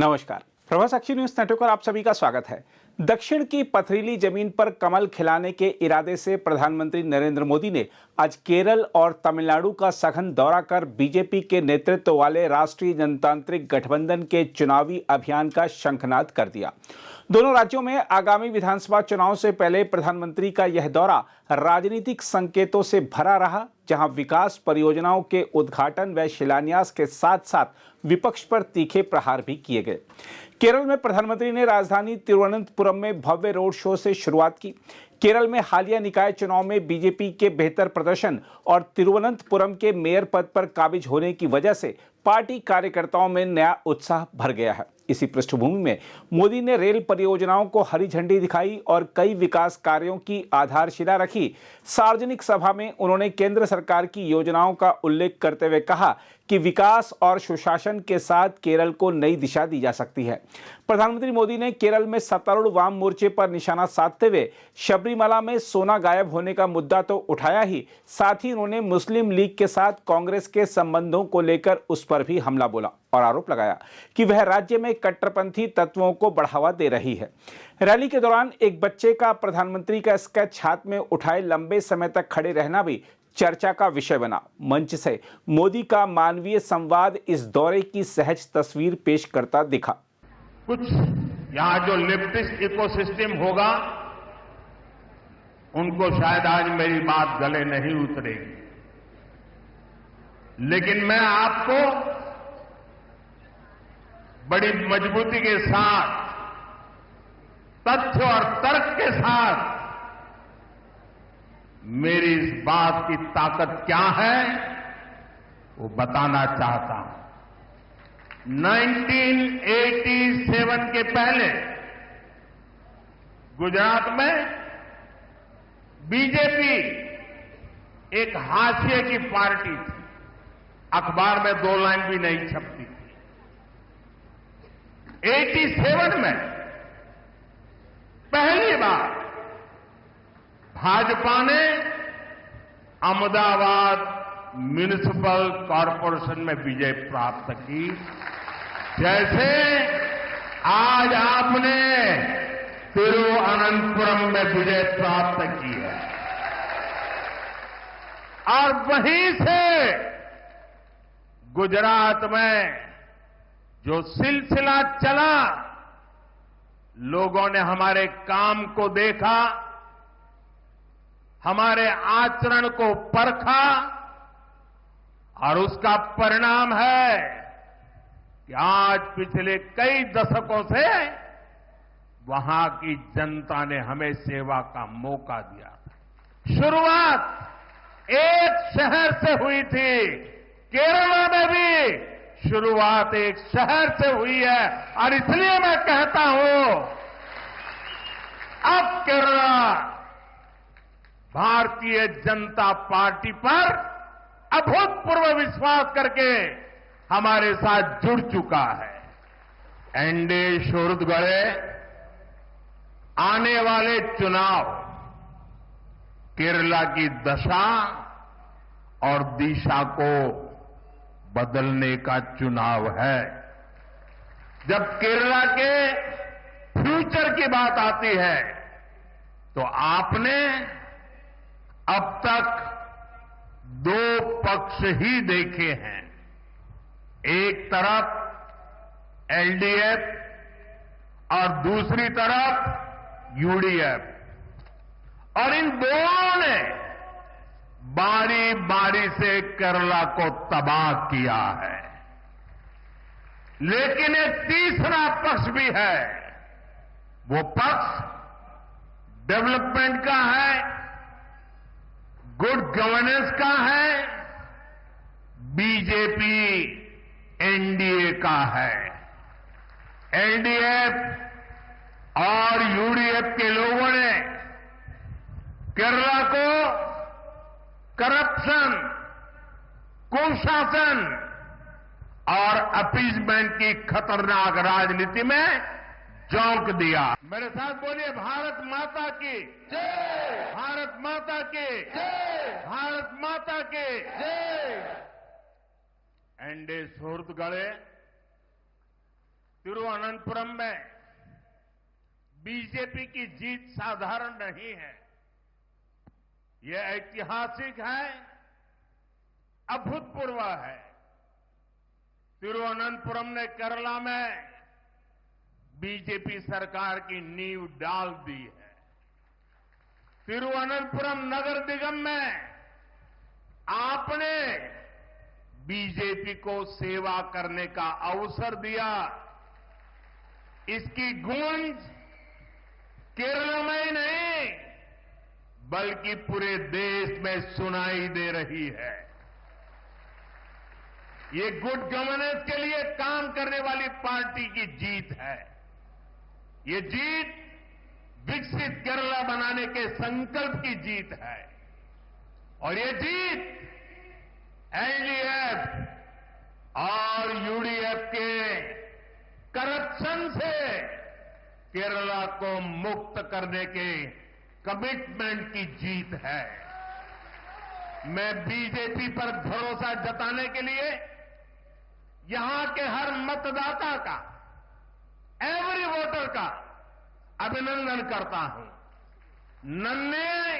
नमस्कार। प्रभा साक्षी news network पर आप सभी का स्वागत है। दक्षिण की पथरीली जमीन पर कमल खिलाने के इरादे से प्रधानमंत्री नरेंद्र मोदी ने आज केरल और तमिलनाडु का सघन दौरा कर बीजेपी के नेतृत्व वाले राष्ट्रीय जनतांत्रिक गठबंधन के चुनावी अभियान का शंखनाद कर दिया। दोनों राज्यों में आगामी विधानसभा चुनाव से पहले प्रधानमंत्री का यह दौरा राजनीतिक संकेतों से भरा रहा, जहां विकास परियोजनाओं के उद्घाटन व शिलान्यास के साथ साथ विपक्ष पर तीखे प्रहार भी किए गए। केरल में प्रधानमंत्री ने राजधानी तिरुवनंतपुरम में भव्य रोड शो से शुरुआत की। केरल में हालिया निकाय चुनाव में बीजेपी के बेहतर प्रदर्शन और तिरुवनंतपुरम के मेयर पद पर काबिज होने की वजह से पार्टी कार्यकर्ताओं में नया उत्साह भर गया है। इसी पृष्ठभूमि में मोदी ने रेल परियोजनाओं को हरी झंडी दिखाई और कई विकास कार्यों की आधारशिला रखी। सार्वजनिक सभा में उन्होंने केंद्र सरकार की योजनाओं का उल्लेख करते हुए कहा कि विकास और सुशासन के साथ केरल को नई दिशा दी जा सकती है। प्रधानमंत्री मोदी ने केरल में सत्तारूढ़ वाम मोर्चे पर निशाना साधते हुए शबरीमला में सोना गायब होने का मुद्दा तो उठाया ही, साथ ही उन्होंने मुस्लिम लीग के साथ कांग्रेस के संबंधों को लेकर उस पर भी हमला बोला और आरोप लगाया कि वह राज्य में कट्टरपंथी तत्वों को बढ़ावा दे रही है। रैली के दौरान एक बच्चे का प्रधानमंत्री का स्केच हाथ में उठाए लंबे समय तक खड़े रहना भी चर्चा का विषय बना। मंच से मोदी का मानवीय संवाद इस दौरे की सहज तस्वीर पेश करता दिखा। कुछ यहां जो लेफ्टिस्ट इकोसिस्टम होगा, उनको शायद आज मेरी बात गले नहीं उतरेगी, लेकिन मैं आपको बड़ी मजबूती के साथ, तथ्य और तर्क के साथ मेरी इस बात की ताकत क्या है वो बताना चाहता हूं। 1987 के पहले गुजरात में बीजेपी एक हाशिए की पार्टी थी, अखबार में 2 लाइन भी नहीं छपती थी। 87 में पहली बार भाजपा ने अहमदाबाद म्युनिसिपल कॉरपोरेशन में विजय प्राप्त की, जैसे आज आपने तिरुवनंतपुरम में विजय प्राप्त की है। और वहीं से गुजरात में जो सिलसिला चला, लोगों ने हमारे काम को देखा, हमारे आचरण को परखा, और उसका परिणाम है कि आज पिछले कई दशकों से वहां की जनता ने हमें सेवा का मौका दिया। शुरुआत एक शहर से हुई थी, केरल में भी शुरुआत एक शहर से हुई है, और इसलिए मैं कहता हूं अब केरल भारतीय जनता पार्टी पर अभूतपूर्व विश्वास करके हमारे साथ जुड़ चुका है। एनडीए शोरुतगढ़े आने वाले चुनाव केरला की दशा और दिशा को बदलने का चुनाव है। जब केरला के फ्यूचर की बात आती है तो आपने अब तक 2 पक्ष ही देखे हैं। एक तरफ एलडीएफ और दूसरी तरफ यूडीएफ, और इन दोनों ने बारी बारी से केरला को तबाह किया है। लेकिन एक तीसरा पक्ष भी है, वो पक्ष डेवलपमेंट का है, गुड गवर्नेंस का है, बीजेपी एनडीए का है। एलडीएफ और यूडीएफ के लोगों ने केरला को करप्शन, कुशासन और अपीजमेंट की खतरनाक राजनीति में झोंक दिया। मेरे साथ बोलिए, भारत माता की जय, भारत माता की जय, भारत माता की जय। एनडीए शोरुतगढ़े तिरुवनंतपुरम में बीजेपी की जीत साधारण नहीं है। यह ऐतिहासिक है, अभूतपूर्व है। तिरुवनंतपुरम ने केरला में बीजेपी सरकार की नींव डाल दी है। तिरुवनंतपुरम नगर निगम में आपने बीजेपी को सेवा करने का अवसर दिया। इसकी गूंज केरल में ही नहीं बल्कि पूरे देश में सुनाई दे रही है। ये गुड गवर्नेंस के लिए काम करने वाली पार्टी की जीत है। ये जीत विकसित केरला बनाने के संकल्प की जीत है और ये जीत एलडीएफ और यूडीएफ के करप्शन से केरला को मुक्त करने के कमिटमेंट की जीत है। मैं बीजेपी पर भरोसा जताने के लिए यहां के हर मतदाता का, एवरी वोटर का अभिनंदन करता हूं। नन्हे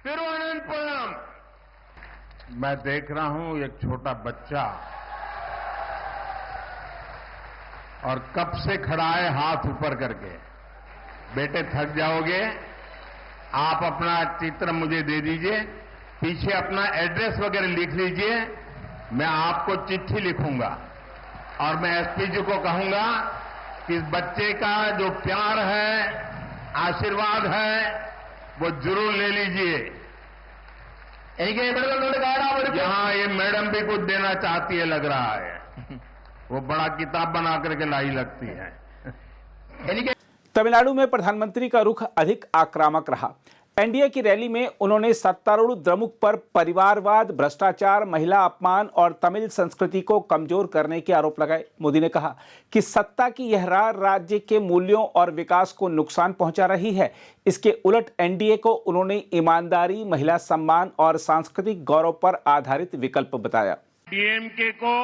तिरुवनंतपुरम, मैं देख रहा हूं एक छोटा बच्चा और कब से खड़ा है हाथ ऊपर करके। बेटे थक जाओगे, आप अपना चित्र मुझे दे दीजिए, पीछे अपना एड्रेस वगैरह लिख लीजिए। मैं आपको चिट्ठी लिखूंगा और मैं एसपी जी को कहूंगा कि इस बच्चे का जो प्यार है, आशीर्वाद है, वो जरूर ले लीजिए। यहां ये मैडम भी कुछ देना चाहती है लग रहा है। वो बड़ा किताब बना करके लाई लगती है। तमिलनाडु में प्रधानमंत्री का रुख अधिक आक्रामक रहा। एनडीए की रैली में उन्होंने सत्तारूढ़ द्रमुक पर परिवारवाद, भ्रष्टाचार, महिला अपमान और तमिल संस्कृति को कमजोर करने के आरोप लगाए। मोदी ने कहा कि सत्ता की यह राह राज्य के मूल्यों और विकास को नुकसान पहुंचा रही है। इसके उलट एनडीए को उन्होंने ईमानदारी, महिला सम्मान और सांस्कृतिक गौरव पर आधारित विकल्प बताया। डीएमके को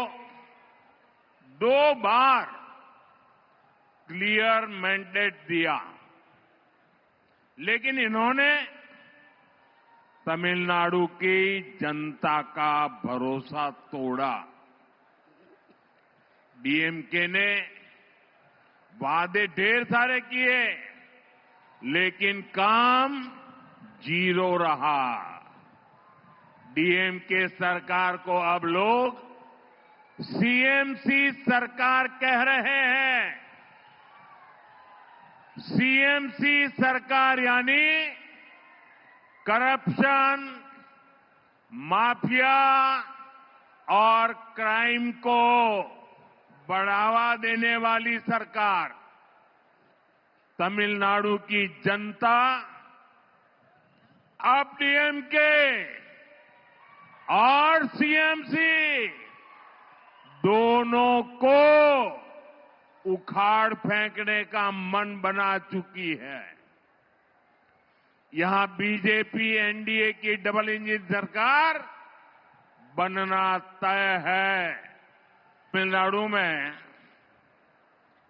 2 बार क्लियर मैंडेट दिया, लेकिन इन्होंने तमिलनाडु की जनता का भरोसा तोड़ा। डीएमके ने वादे ढेर सारे किए, लेकिन काम जीरो रहा। डीएमके सरकार को अब लोग सीएमसी सरकार कह रहे हैं। सीएमसी सरकार यानी करप्शन, माफिया और क्राइम को बढ़ावा देने वाली सरकार। तमिलनाडु की जनता अब डीएमके और सीएमसी दोनों को उखाड़ फेंकने का मन बना चुकी है। यहां बीजेपी एनडीए की डबल इंजन सरकार बनना तय है। तमिलनाडु में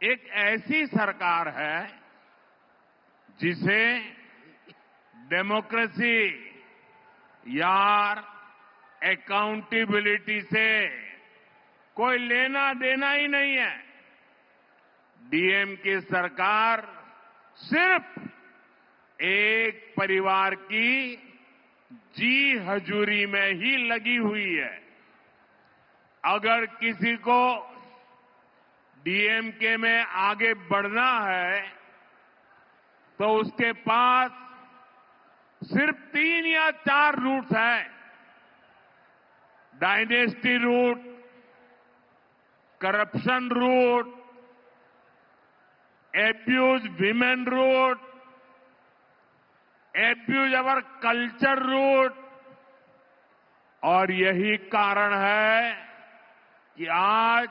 एक ऐसी सरकार है जिसे डेमोक्रेसी यार अकाउंटेबिलिटी से कोई लेना देना ही नहीं है। डीएमके सरकार सिर्फ एक परिवार की जी हजूरी में ही लगी हुई है। अगर किसी को डीएमके में आगे बढ़ना है तो उसके पास सिर्फ 3 या 4 रूट्स हैं। Dynasty route, corruption route, abuse women route, abuse our culture route. और यही कारण है कि आज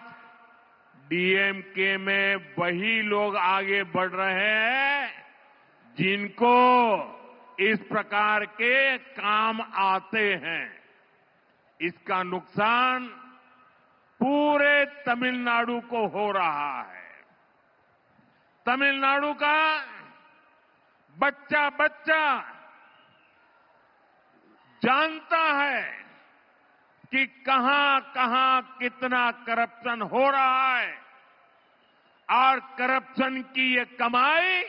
डीएमके में वही लोग आगे बढ़ रहे हैं जिनको इस प्रकार के काम आते हैं। इसका नुकसान पूरे तमिलनाडु को हो रहा है। तमिलनाडु का बच्चा बच्चा जानता है कि कहां कहां कितना करप्शन हो रहा है और करप्शन की ये कमाई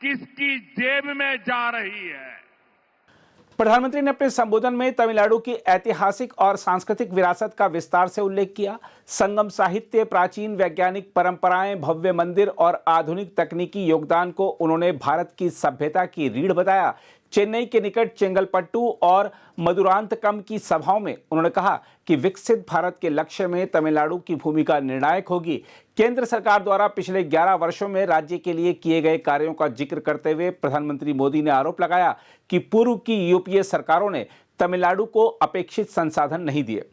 किसकी जेब में जा रही है। प्रधानमंत्री ने अपने संबोधन में तमिलनाडु की ऐतिहासिक और सांस्कृतिक विरासत का विस्तार से उल्लेख किया। संगम साहित्य, प्राचीन वैज्ञानिक परंपराएं, भव्य मंदिर और आधुनिक तकनीकी योगदान को उन्होंने भारत की सभ्यता की रीढ़ बताया। चेन्नई के निकट चेंगलपट्टू और मदुरांतकम की सभाओं में उन्होंने कहा कि विकसित भारत के लक्ष्य में तमिलनाडु की भूमिका निर्णायक होगी। केंद्र सरकार द्वारा पिछले 11 वर्षों में राज्य के लिए किए गए कार्यों का जिक्र करते हुए प्रधानमंत्री मोदी ने आरोप लगाया कि पूर्व की यूपीए सरकारों ने तमिलनाडु को अपेक्षित संसाधन नहीं दिए।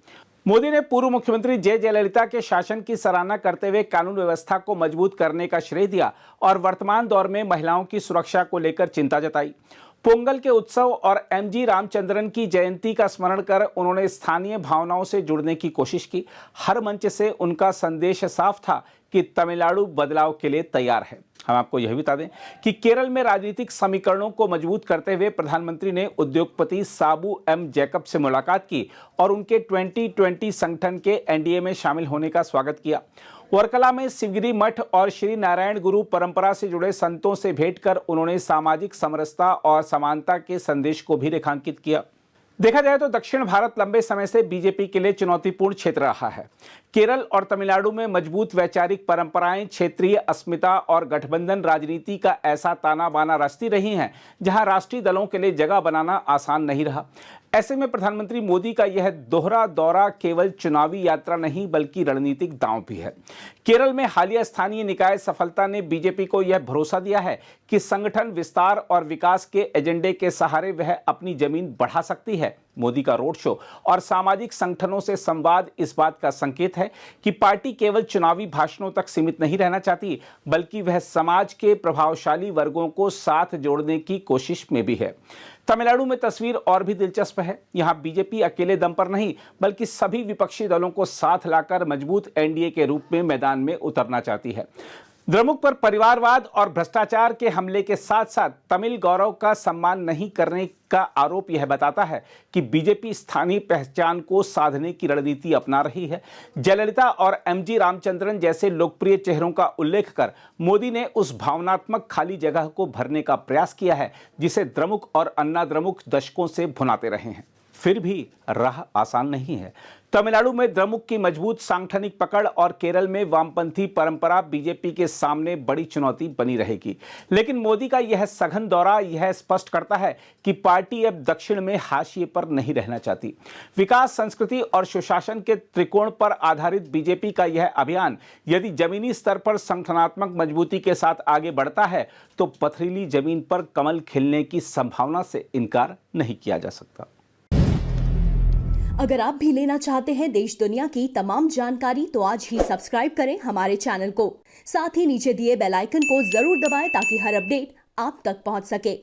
मोदी ने पूर्व मुख्यमंत्री जयललिता के शासन की सराहना करते हुए कानून व्यवस्था को मजबूत करने का श्रेय दिया और वर्तमान दौर में महिलाओं की सुरक्षा को लेकर चिंता जताई। पोंगल के उत्सव और एमजी रामचंद्रन की जयंती का स्मरण कर उन्होंने स्थानीय भावनाओं से जुड़ने की कोशिश की। हर मंच से उनका संदेश साफ था कि तमिलनाडु बदलाव के लिए तैयार है। हम आपको यह भी बता दें कि केरल में राजनीतिक समीकरणों को मजबूत करते हुए प्रधानमंत्री ने उद्योगपति साबू एम जैकब से मुलाकात की और उनके 2020 संगठन के एनडीए में शामिल होने का स्वागत किया। वर्कला में शिवगिरी मठ और श्री नारायण गुरु परंपरा से जुड़े संतों से भेंट कर उन्होंने सामाजिक समरसता और समानता के संदेश को भी रेखांकित किया। देखा जाए तो दक्षिण भारत लंबे समय से बीजेपी के लिए चुनौतीपूर्ण क्षेत्र रहा है। केरल और तमिलनाडु में मजबूत वैचारिक परंपराएं, क्षेत्रीय अस्मिता और गठबंधन राजनीति का ऐसा ताना बाना रचती रही हैं, जहां राष्ट्रीय दलों के लिए जगह बनाना आसान नहीं रहा। ऐसे में प्रधानमंत्री मोदी का यह दोहरा दौरा केवल चुनावी यात्रा नहीं बल्कि रणनीतिक दांव भी है। केरल में हालिया स्थानीय निकाय सफलता ने बीजेपी को यह भरोसा दिया है कि संगठन विस्तार और विकास के एजेंडे के सहारे वह अपनी जमीन बढ़ा सकती है। मोदी का रोड शो और सामाजिक संगठनों से संवाद इस बात का संकेत है कि पार्टी केवल चुनावी भाषणों तक सीमित नहीं रहना चाहती, बल्कि वह समाज के प्रभावशाली वर्गों को साथ जोड़ने की कोशिश में भी है। तमिलनाडु में तस्वीर और भी दिलचस्प है। यहां बीजेपी अकेले दम पर नहीं बल्कि सभी विपक्षी दलों को साथ लाकर मजबूत एनडीए के रूप में मैदान में उतरना चाहती है। द्रमुक पर परिवारवाद और भ्रष्टाचार के हमले के साथ साथ तमिल गौरव का सम्मान नहीं करने का आरोप यह बताता है कि बीजेपी स्थानीय पहचान को साधने की रणनीति अपना रही है। जयललिता और एमजी रामचंद्रन जैसे लोकप्रिय चेहरों का उल्लेख कर मोदी ने उस भावनात्मक खाली जगह को भरने का प्रयास किया है जिसे द्रमुक और अन्ना द्रमुक दशकों से भुनाते रहे हैं। फिर भी राह आसान नहीं है। तमिलनाडु में द्रमुक की मजबूत सांगठनिक पकड़ और केरल में वामपंथी परंपरा बीजेपी के सामने बड़ी चुनौती बनी रहेगी। लेकिन मोदी का यह सघन दौरा यह स्पष्ट करता है कि पार्टी अब दक्षिण में हाशिए पर नहीं रहना चाहती। विकास, संस्कृति और सुशासन के त्रिकोण पर आधारित बीजेपी का यह अभियान यदि जमीनी स्तर पर संगठनात्मक मजबूती के साथ आगे बढ़ता है तो पथरीली जमीन पर कमल खिलने की संभावना से इनकार नहीं किया जा सकता। अगर आप भी लेना चाहते हैं देश दुनिया की तमाम जानकारी तो आज ही सब्सक्राइब करें हमारे चैनल को। साथ ही नीचे दिए बेल आइकन को जरूर दबाएं ताकि हर अपडेट आप तक पहुंच सके।